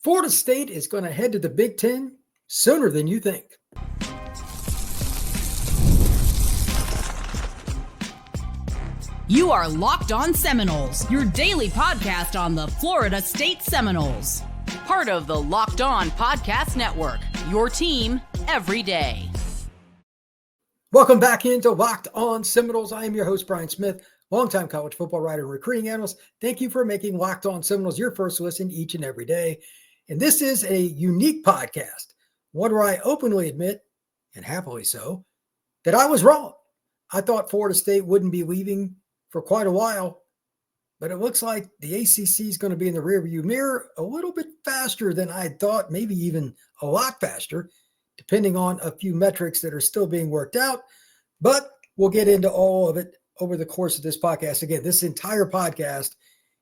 Florida State is going to head to the Big Ten sooner than you think. You are Locked On Seminoles, your daily podcast on the Florida State Seminoles. Part of the Locked On Podcast Network, your team every day. Welcome back into Locked On Seminoles. I am your host, Brian Smith, longtime college football writer and recruiting analyst. Thank you for making Locked On Seminoles your first listen each and every day. And this is a unique podcast, one where I openly admit, and happily so, that I was wrong. I thought Florida State wouldn't be leaving for quite a while, but it looks like the ACC is going to be in the rearview mirror a little bit faster than I thought, maybe even a lot faster, depending on a few metrics that are still being worked out. But we'll get into all of it over the course of this podcast. Again, this entire podcast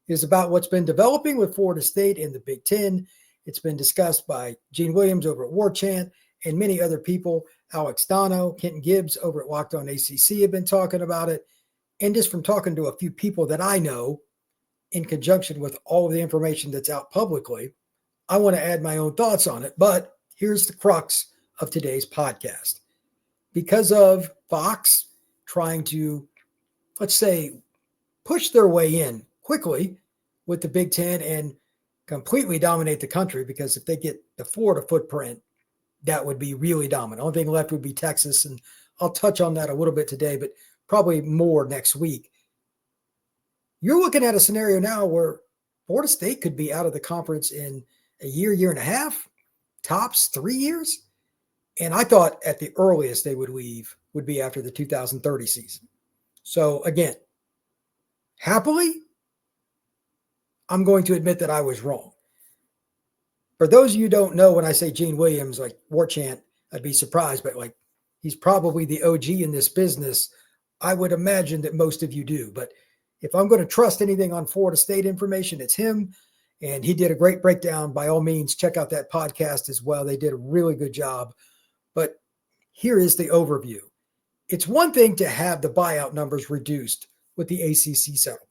is about what's been developing with Florida State in the Big Ten. It's been discussed by Gene Williams over at Warchant and many other people. Alex Dono, Kenton Gibbs over at Locked On ACC have been talking about it. And just from talking to a few people that I know in conjunction with all of the information that's out publicly, I want to add my own thoughts on it. But here's the crux of today's podcast. Because of Fox trying to, let's say, push their way in quickly with the Big Ten and completely dominate the country, because if they get the Florida footprint, that would be really dominant. Only thing left would be Texas, and I'll touch on that a little bit today, but probably more next week. You're looking at a scenario now where Florida State could be out of the conference in a year and a half, tops 3 years. And I thought at the earliest they would leave would be after the 2030 season. So again, happily, I'm going to admit that I was wrong. For those of you who don't know, when I say Gene Williams, like Warchant, I'd be surprised, but like he's probably the OG in this business. I would imagine that most of you do. But if I'm going to trust anything on Florida State information, it's him. And he did a great breakdown. By all means, check out that podcast as well. They did a really good job. But here is the overview. It's one thing to have the buyout numbers reduced with the ACC settlement.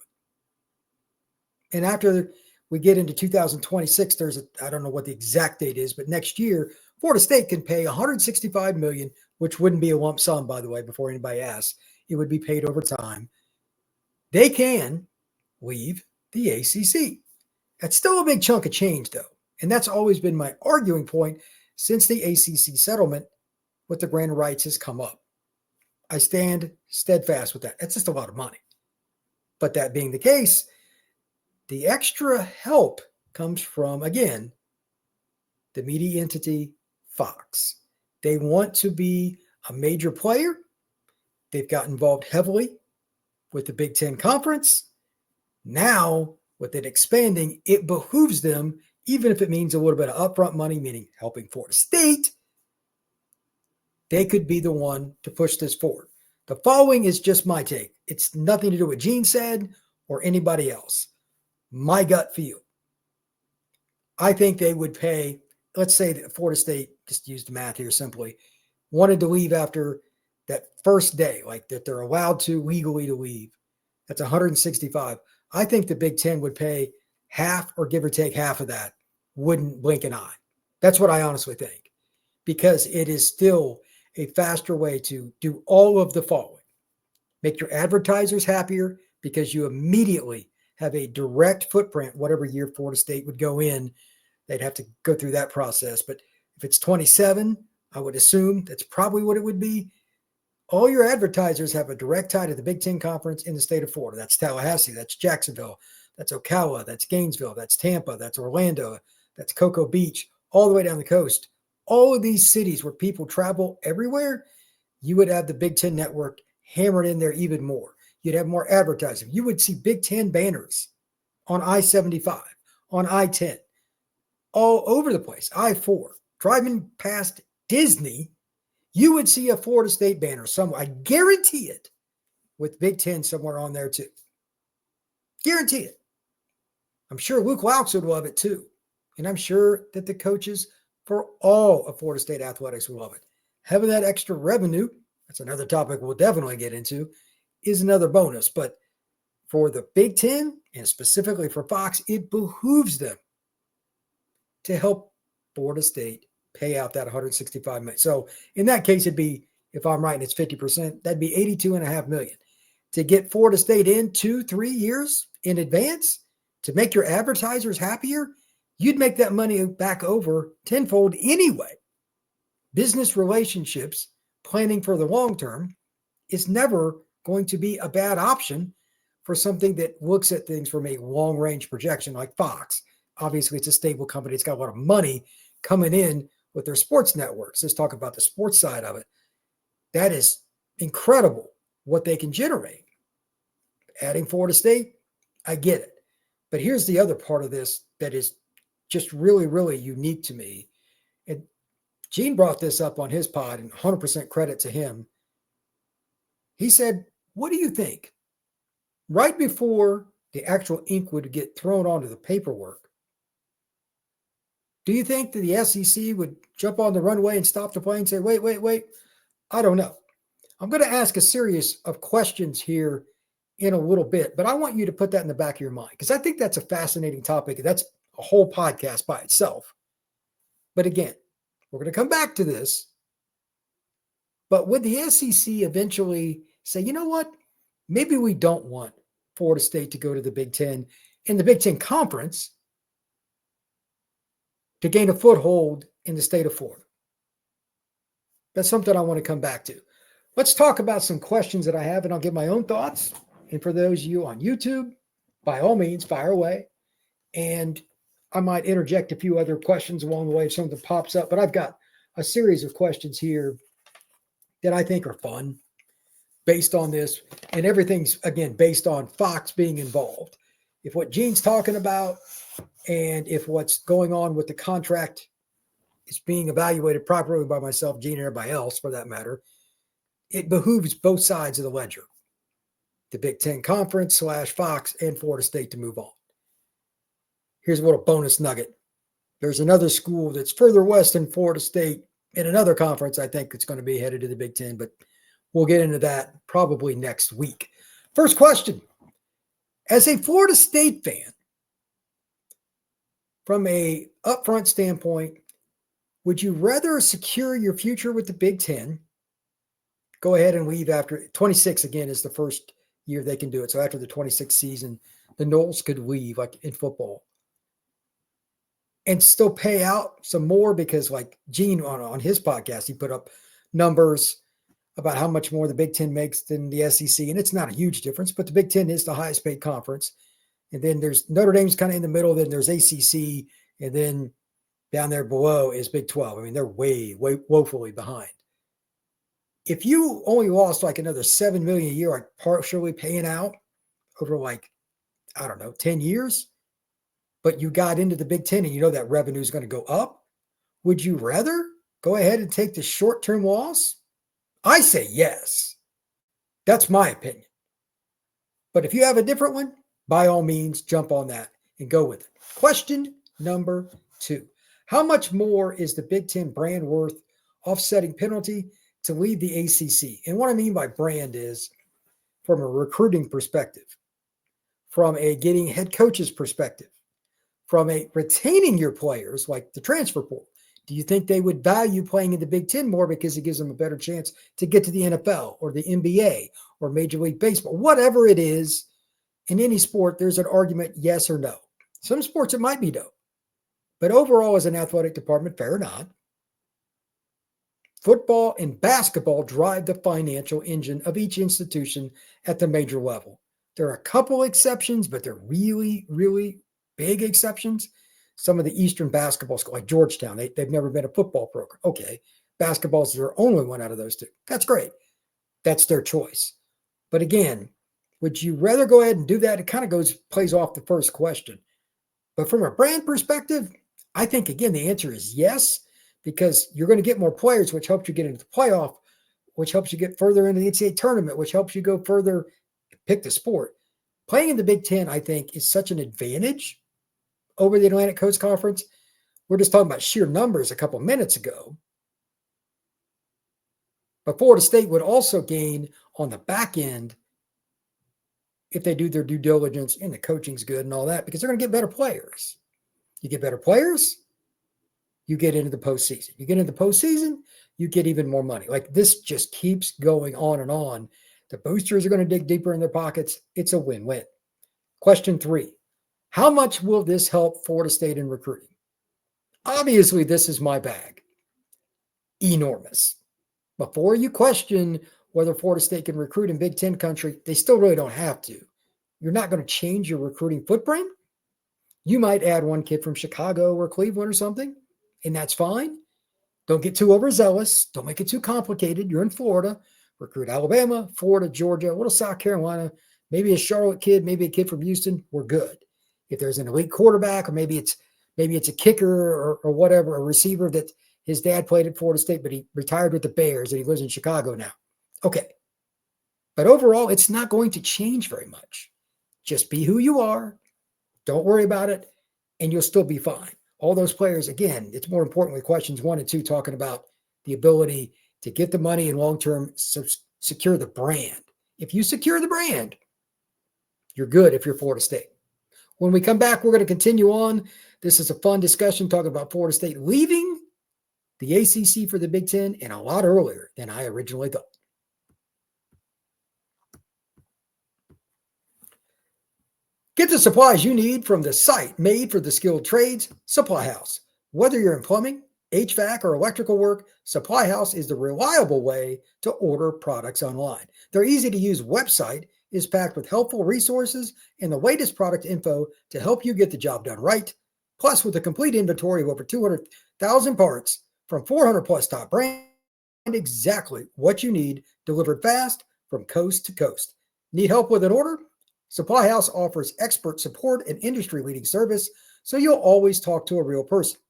And after we get into 2026, I don't know what the exact date is, but next year, Florida State can pay $165 million, which wouldn't be a lump sum, by the way, before anybody asks. It would be paid over time. They can leave the ACC. That's still a big chunk of change, though. And that's always been my arguing point since the ACC settlement with the grant of rights has come up. I stand steadfast with that. It's just a lot of money. But that being the case, the extra help comes from, again, the media entity Fox. They want to be a major player. They've got involved heavily with the Big Ten Conference. Now, with it expanding, it behooves them, even if it means a little bit of upfront money, meaning helping Florida State, they could be the one to push this forward. The following is just my take. It's nothing to do with what Gene said or anybody else. My gut feel. I think they would pay, let's say that Florida State, just use the math here simply, wanted to leave after that first day, like that they're allowed to legally to leave. That's 165. I think the Big Ten would pay half or give or take half of that. Wouldn't blink an eye. That's what I honestly think, because it is still a faster way to do all of the following. Make your advertisers happier because you immediately have a direct footprint. Whatever year Florida State would go in, they'd have to go through that process. But if it's 27, I would assume that's probably what it would be. All your advertisers have a direct tie to the Big Ten Conference in the state of Florida. That's Tallahassee, that's Jacksonville, that's Ocala, that's Gainesville, that's Tampa, that's Orlando, that's Cocoa Beach, all the way down the coast. All of these cities where people travel everywhere, you would have the Big Ten network hammered in there even more. You'd have more advertising. You would see Big Ten banners on I-75, on I-10, all over the place, I-4. Driving past Disney, you would see a Florida State banner somewhere. I guarantee it, with Big Ten somewhere on there too. Guarantee it. I'm sure Luke Laux would love it too. And I'm sure that the coaches for all of Florida State athletics will love it. Having that extra revenue, that's another topic we'll definitely get into, is another bonus. But for the Big Ten, and specifically for Fox, it behooves them to help Florida State pay out that $165 million. So in that case, it'd be, if I'm right, and it's 50%, that'd be $82.5 million. To get Florida State in 2-3 years in advance, to make your advertisers happier, you'd make that money back over tenfold anyway. Business relationships, planning for the long term, is never going to be a bad option for something that looks at things from a long-range projection like Fox. Obviously, it's a stable company. It's got a lot of money coming in with their sports networks. Let's talk about the sports side of it. That is incredible what they can generate. Adding Florida State, I get it. But here's the other part of this that is just really, really unique to me. And Gene brought this up on his pod, and 100% credit to him. He said, what do you think? Right before the actual ink would get thrown onto the paperwork, do you think that the SEC would jump on the runway and stop the plane and say, wait? I don't know. I'm going to ask a series of questions here in a little bit, but I want you to put that in the back of your mind because I think that's a fascinating topic. That's a whole podcast by itself. But again, we're going to come back to this. But would the SEC eventually say, you know what? Maybe we don't want Florida State to go to the Big Ten in the Big Ten Conference to gain a foothold in the state of Florida. That's something I want to come back to. Let's talk about some questions that I have, and I'll give my own thoughts. And for those of you on YouTube, by all means, fire away. And I might interject a few other questions along the way if something pops up. But I've got a series of questions here that I think are fun based on this. And everything's, again, based on Fox being involved. If what Gene's talking about and if what's going on with the contract is being evaluated properly by myself, Gene, and everybody else for that matter, it behooves both sides of the ledger, the Big Ten Conference / Fox and Florida State, to move on. Here's a little bonus nugget. There's another school that's further west than Florida State in another conference. I think it's going to be headed to the Big Ten, but we'll get into that probably next week. First question. As a Florida State fan, from a upfront standpoint, would you rather secure your future with the Big Ten? Go ahead and leave after 26 again is the first year they can do it. So after the 26th season, the Noles could leave like in football and still pay out some more because like Gene on his podcast, he put up numbers about how much more the Big Ten makes than the SEC. And it's not a huge difference, but the Big Ten is the highest paid conference. And then there's Notre Dame's kind of in the middle. Then there's ACC. And then down there below is Big 12. I mean, they're way woefully behind. If you only lost like another $7 million a year, like partially paying out over like, I don't know, 10 years, but you got into the Big Ten and you know that revenue is going to go up, would you rather go ahead and take the short-term loss? I say yes. That's my opinion. But if you have a different one, by all means, jump on that and go with it. Question number 2. How much more is the Big Ten brand worth offsetting penalty to leave the ACC? And what I mean by brand is from a recruiting perspective, from a getting head coaches perspective, from a retaining your players like the transfer portal. Do you think they would value playing in the Big Ten more because it gives them a better chance to get to the NFL or the NBA or Major League Baseball? Whatever it is, in any sport, there's an argument yes or no. Some sports it might be no. But overall, as an athletic department, fair or not, football and basketball drive the financial engine of each institution at the major level. There are a couple exceptions, but they're really, really big exceptions. Some of the Eastern basketball schools, like Georgetown, they've never been a football program. Okay, basketball is their only one out of those two. That's great. That's their choice. But again, would you rather go ahead and do that? It kind of plays off the first question. But from a brand perspective, I think, again, the answer is yes, because you're going to get more players, which helps you get into the playoff, which helps you get further into the NCAA tournament, which helps you go further, pick the sport. Playing in the Big Ten, I think, is such an advantage over the Atlantic Coast Conference. We're just talking about sheer numbers a couple minutes ago. But Florida State would also gain on the back end if they do their due diligence and the coaching's good and all that, because they're going to get better players. You get better players, you get into the postseason. You get into the postseason, you get even more money. Like this just keeps going on and on. The boosters are going to dig deeper in their pockets. It's a win-win. Question 3, how much will this help Florida State in recruiting? Obviously, this is my bag. Enormous. Before you question whether Florida State can recruit in Big Ten country, they still really don't have to. You're not going to change your recruiting footprint. You might add one kid from Chicago or Cleveland or something, and that's fine. Don't get too overzealous. Don't make it too complicated. You're in Florida. Recruit Alabama, Florida, Georgia, a little South Carolina, maybe a Charlotte kid, maybe a kid from Houston. We're good. If there's an elite quarterback, or maybe it's a kicker or whatever, a receiver that his dad played at Florida State, but he retired with the Bears and he lives in Chicago now. Okay. But overall, it's not going to change very much. Just be who you are. Don't worry about it, and you'll still be fine. All those players, again, it's more importantly questions 1 and 2 talking about the ability to get the money and long-term secure the brand. If you secure the brand, you're good if you're Florida State. When we come back, we're going to continue on. This is a fun discussion talking about Florida State leaving the ACC for the Big Ten and a lot earlier than I originally thought. Get the supplies you need from the site made for the skilled trades, Supply House. Whether you're in plumbing, HVAC, or electrical work, Supply House is the reliable way to order products online. Their easy-to-use website is packed with helpful resources and the latest product info to help you get the job done right. Plus, with a complete inventory of over 200,000 parts from 400-plus top brands, exactly what you need delivered fast from coast to coast. Need help with an order? Supply House offers expert support and industry-leading service, so you'll always talk to a real person.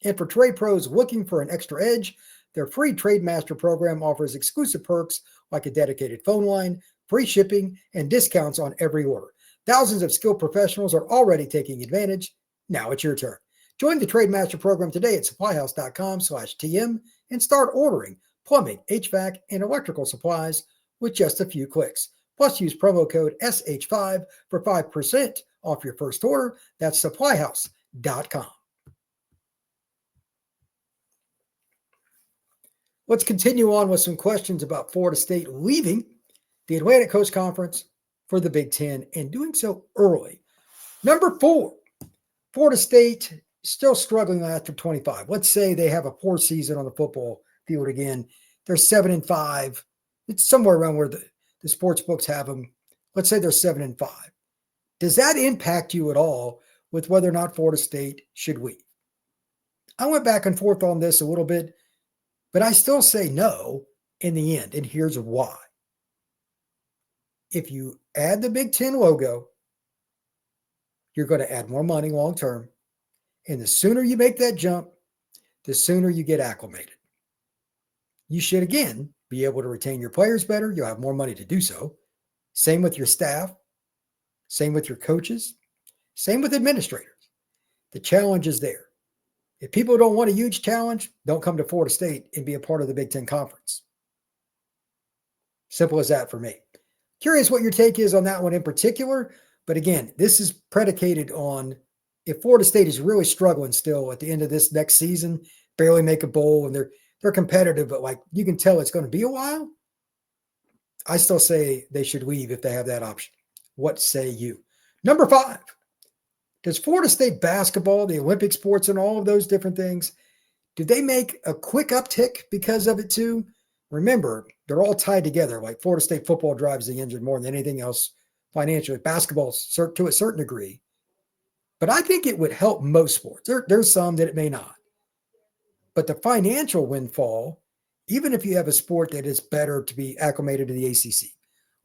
And for trade pros looking for an extra edge, their free Trade Master program offers exclusive perks like a dedicated phone line, free shipping, and discounts on every order. Thousands of skilled professionals are already taking advantage. Now it's your turn. Join the Trade Master program today at supplyhouse.com/TM and start ordering plumbing, HVAC, and electrical supplies with just a few clicks. Plus, use promo code SH5 for 5% off your first order. That's supplyhouse.com. Let's continue on with some questions about Florida State leaving the Atlantic Coast Conference for the Big Ten and doing so early. Number 4, Florida State still struggling after 25. Let's say they have a poor season on the football field again. They're 7-5. It's somewhere around where the sports books have them. Let's say they're 7-5. Does that impact you at all with whether or not Florida State should leave? I went back and forth on this a little bit, but I still say no in the end, and here's why. If you add the Big Ten logo, you're going to add more money long term, and the sooner you make that jump, the sooner you get acclimated. You should, again, be able to retain your players better. You'll have more money to do so. Same with your staff. Same with your coaches. Same with administrators. The challenge is there. If people don't want a huge challenge, don't come to Florida State and be a part of the Big Ten Conference. Simple as that for me. Curious what your take is on that one in particular. But again, this is predicated on if Florida State is really struggling still at the end of this next season, barely make a bowl, and they're competitive, but like you can tell it's going to be a while. I still say they should leave if they have that option. What say you? Number 5, does Florida State basketball, the Olympic sports, and all of those different things, do they make a quick uptick because of it too? Remember, they're all tied together. Like Florida State football drives the engine more than anything else financially. Basketball to a certain degree. But I think it would help most sports. There's some that it may not. But the financial windfall, even if you have a sport that is better to be acclimated to the ACC,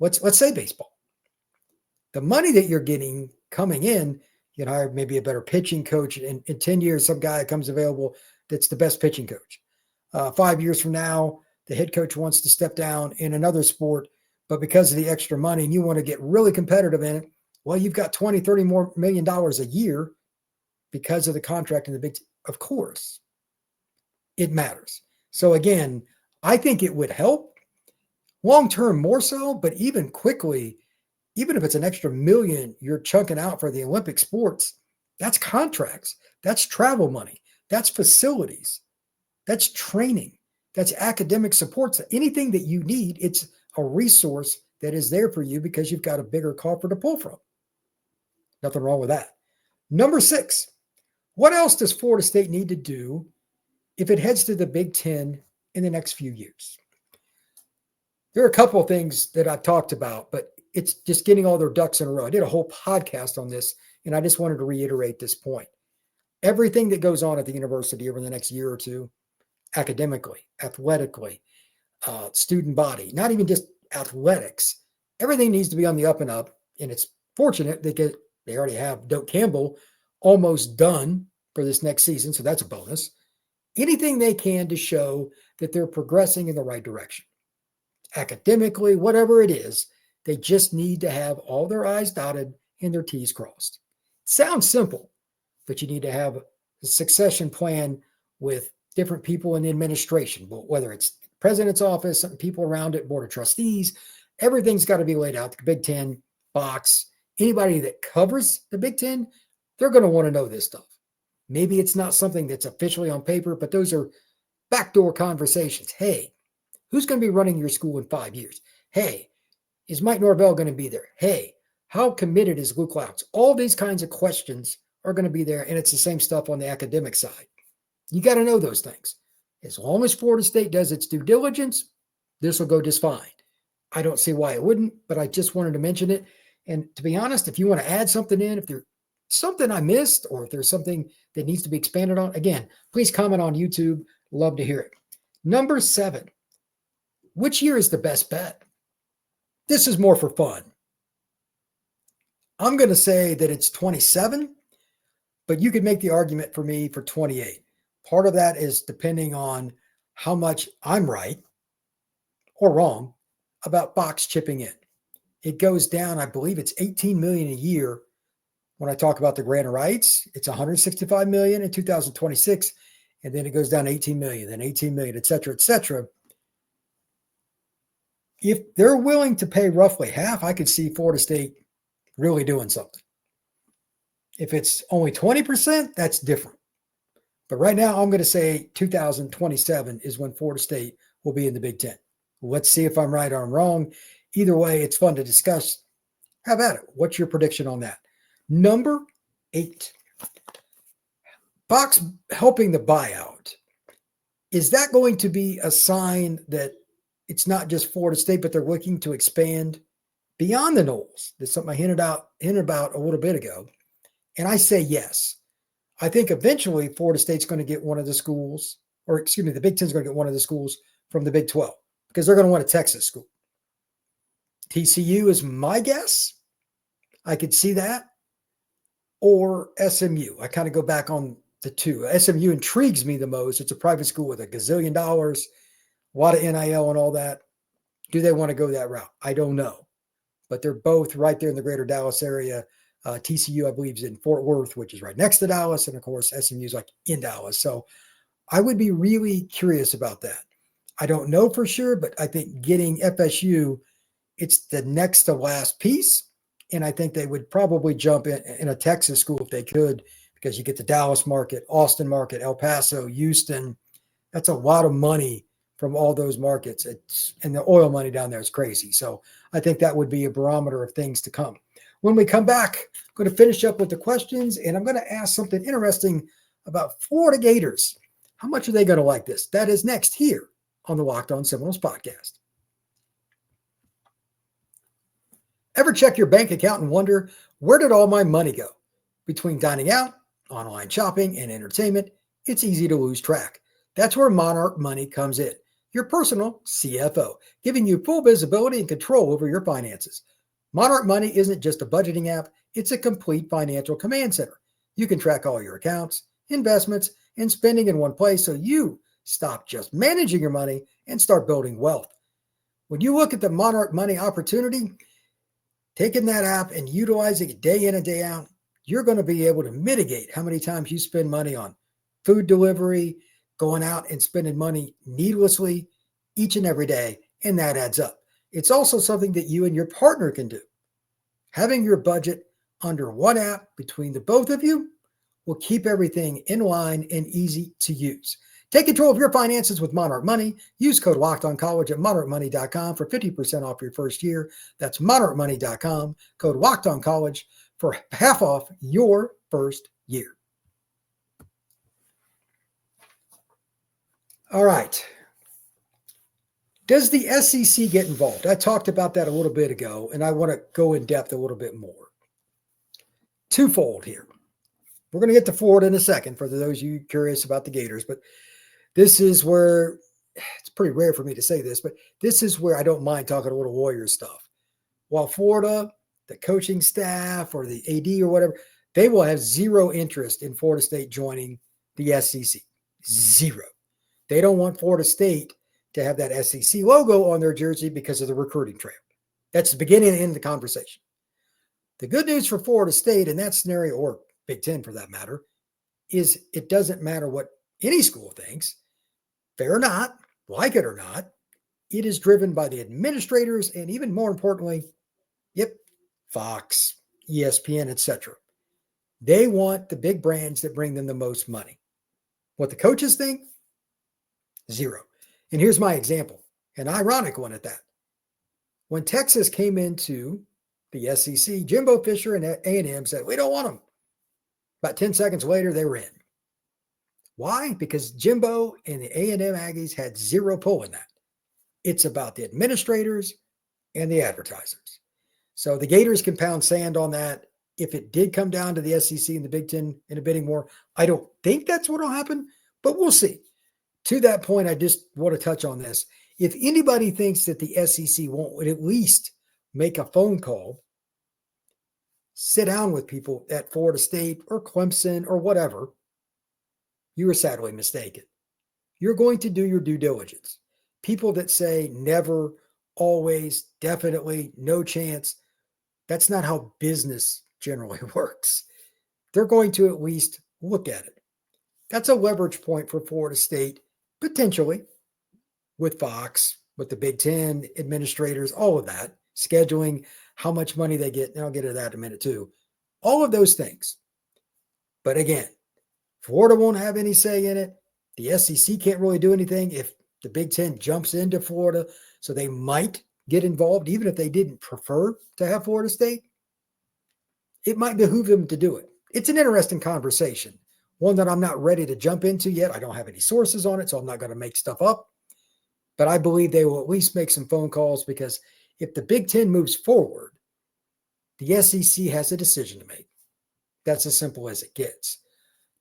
let's say baseball, the money that you're getting coming in, you can hire maybe a better pitching coach. In 10 years, some guy comes available that's the best pitching coach. 5 years from now, the head coach wants to step down in another sport, but because of the extra money and you want to get really competitive in it, well, you've got $20-30 million a year because of the contract in the Big Ten. Of course, it matters. So again, I think it would help long-term more so, but even quickly, even if it's an extra $1 million you're chunking out for the Olympic sports, that's contracts, that's travel money, That's facilities. That's training. That's academic support. So anything that you need, it's a resource that is there for you because you've got a bigger coffer to pull from. Nothing wrong with that. Number 6, what else does Florida State need to do if it heads to the Big Ten in the next few years? There are a couple of things that I've talked about, but it's just getting all their ducks in a row. I did a whole podcast on this, and I just wanted to reiterate this point. Everything that goes on at the university over the next year or two, academically, athletically, student body, not even just athletics, everything needs to be on the up and up. And it's fortunate they already have Doak Campbell almost done for this next season, so that's a bonus. Anything they can to show that they're progressing in the right direction. Academically, whatever it is, they just need to have all their I's dotted and their T's crossed. It sounds simple, but you need to have a succession plan with different people in the administration, whether it's president's office, people around it, board of trustees, everything's got to be laid out. The Big Ten box, anybody that covers the Big Ten, they're going to want to know this stuff. Maybe it's not something that's officially on paper, but those are backdoor conversations. Hey, who's going to be running your school in 5 years? Hey, is Mike Norvell going to be there? Hey, how committed is Luke Louts? All these kinds of questions are going to be there, and it's the same stuff on the academic side. You got to know those things. As long as Florida State does its due diligence, this will go just fine. I don't see why it wouldn't, but I just wanted to mention it. And to be honest, if you want to add something in, if there's something I missed or if there's something that needs to be expanded on, again, please comment on YouTube. Love to hear it. Number 7, which year is the best bet? This is more for fun. I'm going to say that it's 27, but you could make the argument for me for 28. Part of that is depending on how much I'm right or wrong about Fox chipping in. It goes down, I believe it's $18 million a year. When I talk about the grant of rights, it's $165 million in 2026, and then it goes down to $18 million, then $18 million, et cetera, et cetera. If they're willing to pay roughly half, I could see Florida State really doing something. If it's only 20%, that's different. But right now, I'm going to say 2027 is when Florida State will be in the Big Ten. Let's see if I'm right or I'm wrong. Either way, it's fun to discuss. Have at it. What's your prediction on that? Number 8, Fox helping the buyout. Is that going to be a sign that it's not just Florida State, but they're looking to expand beyond the Noles? That's something I hinted about a little bit ago. And I say yes. I think eventually Florida State's going to get one of the schools, or excuse me, the Big Ten's going to get one of the schools from the Big 12 because they're going to want a Texas school. TCU is my guess. I could see that. Or SMU. I kind of go back on the two. SMU intrigues me the most. It's a private school with $1 gazillion, a lot of NIL and all that. Do they want to go that route? I don't know. But they're both right there in the greater Dallas area. TCU, I believe, is in Fort Worth, which is right next to Dallas. And, of course, SMU is like in Dallas. So I would be really curious about that. I don't know for sure, but I think getting FSU, it's the next to last piece. And I think they would probably jump in a Texas school if they could, because you get the Dallas market, Austin market, El Paso, Houston. That's a lot of money from all those markets. And the oil money down there is crazy. So I think that would be a barometer of things to come. When we come back, I'm going to finish up with the questions, and I'm going to ask something interesting about Florida Gators. How much are they going to like this? That is next here on the Locked On Seminoles podcast. Ever check your bank account and wonder, where did all my money go? Between dining out, online shopping, and entertainment, it's easy to lose track. That's where Monarch Money comes in, your personal CFO, giving you full visibility and control over your finances. Monarch Money isn't just a budgeting app, it's a complete financial command center. You can track all your accounts, investments, and spending in one place so you stop just managing your money and start building wealth. When you look at the Monarch Money opportunity, taking that app and utilizing it day in and day out, you're going to be able to mitigate how many times you spend money on food delivery, going out and spending money needlessly each and every day, and that adds up. It's also something that you and your partner can do. Having your budget under one app between the both of you will keep everything in line and easy to use. Take control of your finances with Monarch Money. Use code LOCKEDONCollege at monarchmoney.com for 50% off your first year. That's monarchmoney.com, code LOCKEDONCollege for half off your first year. All right. Does the SEC get involved? I talked about that a little bit ago, and I want to go in depth a little bit more. Twofold here. We're going to get to Florida in a second for those of you curious about the Gators, but this is where it's pretty rare for me to say this, but this is where I don't mind talking a little Warriors stuff. While Florida, the coaching staff or the AD or whatever, they will have zero interest in Florida State joining the SEC. Zero. They don't want Florida State to have that SEC logo on their jersey because of the recruiting trail. That's the beginning and end of the conversation. The good news for Florida State in that scenario, or Big Ten for that matter, is it doesn't matter what any school thinks, fair or not, like it or not, it is driven by the administrators and even more importantly, Fox, ESPN, etc. They want the big brands that bring them the most money. What the coaches think? Zero. And here's my example, an ironic one at that. When Texas came into the SEC, Jimbo Fisher and A&M said, we don't want them. About 10 seconds later, they were in. Why? Because Jimbo and the A&M Aggies had zero pull in that. It's about the administrators and the advertisers. So the Gators can pound sand on that. If it did come down to the SEC and the Big Ten in a bidding war, I don't think that's what will happen, but we'll see. To that point, I just want to touch on this. If anybody thinks that the SEC won't at least make a phone call, sit down with people at Florida State or Clemson or whatever, you are sadly mistaken. You're going to do your due diligence. People that say never, always, definitely, no chance, that's not how business generally works. They're going to at least look at it. That's a leverage point for Florida State, potentially, with Fox, with the Big Ten administrators, all of that, scheduling, how much money they get, and I'll get to that in a minute too. All of those things. But again, Florida won't have any say in it. The SEC can't really do anything if the Big Ten jumps into Florida, so they might get involved, even if they didn't prefer to have Florida State. It might behoove them to do it. It's an interesting conversation, one that I'm not ready to jump into yet. I don't have any sources on it, so I'm not going to make stuff up. But I believe they will at least make some phone calls because if the Big Ten moves forward, the SEC has a decision to make. That's as simple as it gets.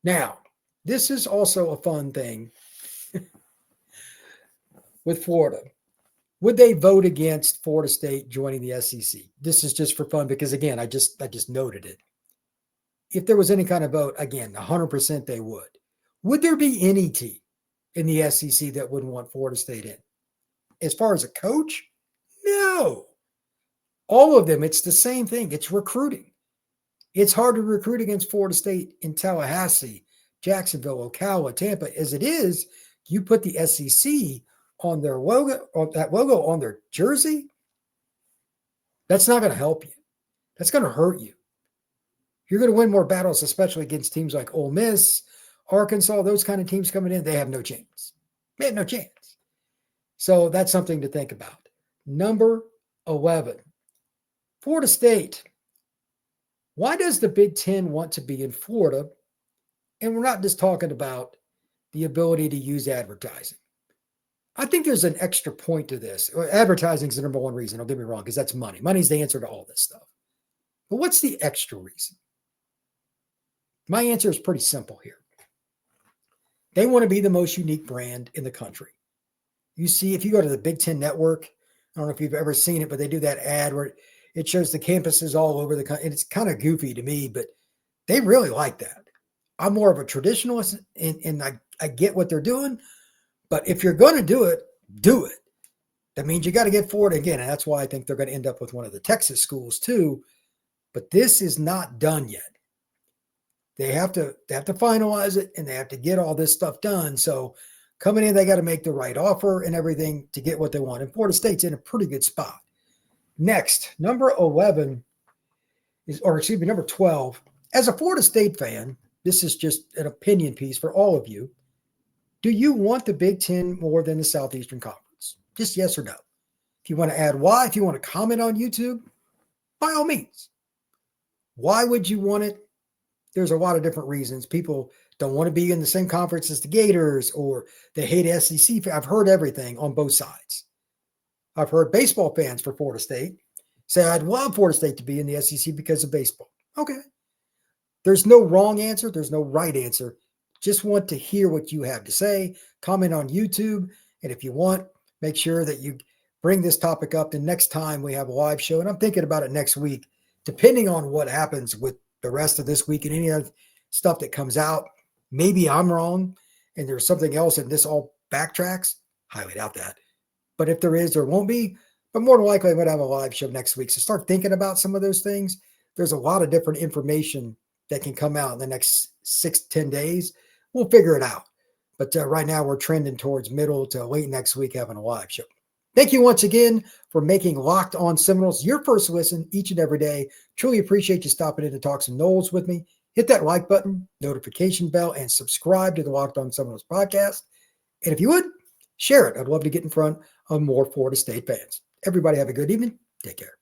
Now, this is also a fun thing with Florida. Would they vote against Florida State joining the SEC? This is just for fun because, again, I just noted it. If there was any kind of vote, again, 100% they would. Would there be any team in the SEC that wouldn't want Florida State in? As far as a coach, no. All of them, it's the same thing. It's recruiting. It's hard to recruit against Florida State in Tallahassee, Jacksonville, Ocala, Tampa. As it is, you put the SEC on their logo, or that logo on their jersey, that's not going to help you. That's going to hurt you. You're going to win more battles, especially against teams like Ole Miss, Arkansas, those kind of teams coming in. They have no chance. They have no chance. So that's something to think about. Number 11, Florida State. Why does the Big Ten want to be in Florida? And we're not just talking about the ability to use advertising. I think there's an extra point to this. Advertising is the number one reason. Don't get me wrong, because that's money. Money's the answer to all this stuff. But what's the extra reason? My answer is pretty simple here. They want to be the most unique brand in the country. You see, if you go to the Big Ten Network, I don't know if you've ever seen it, but they do that ad where it shows the campuses all over the country. And it's kind of goofy to me, but they really like that. I'm more of a traditionalist, and I get what they're doing. But if you're going to do it, do it. That means you got to get Florida again. And that's why I think they're going to end up with one of the Texas schools too. But this is not done yet. They have to finalize it, and they have to get all this stuff done. So coming in, they got to make the right offer and everything to get what they want. And Florida State's in a pretty good spot. Next, number 12. As a Florida State fan, this is just an opinion piece for all of you. Do you want the Big Ten more than the Southeastern Conference? Just yes or no. If you want to add why, if you want to comment on YouTube, by all means. Why would you want it? There's a lot of different reasons. People don't want to be in the same conference as the Gators, or they hate SEC. I've heard everything on both sides. I've heard baseball fans for Florida State say, I'd love Florida State to be in the SEC because of baseball. Okay. There's no wrong answer. There's no right answer. Just want to hear what you have to say. Comment on YouTube. And if you want, make sure that you bring this topic up the next time we have a live show. And I'm thinking about it next week, depending on what happens with the rest of this week and any other stuff that comes out. Maybe I'm wrong and there's something else and this all backtracks. Highly doubt that. But if there is, there won't be. But more than likely, I'm going to have a live show next week. So start thinking about some of those things. There's a lot of different information that can come out in the next 6 to 10 days. We'll figure it out. But right now, we're trending towards middle to late next week having a live show. Thank you once again for making Locked On Seminoles your first listen each and every day. Truly appreciate you stopping in to talk some Noles with me. Hit that like button, notification bell, and subscribe to the Locked On Seminoles podcast. And if you would, share it. I'd love to get in front of more Florida State fans. Everybody have a good evening. Take care.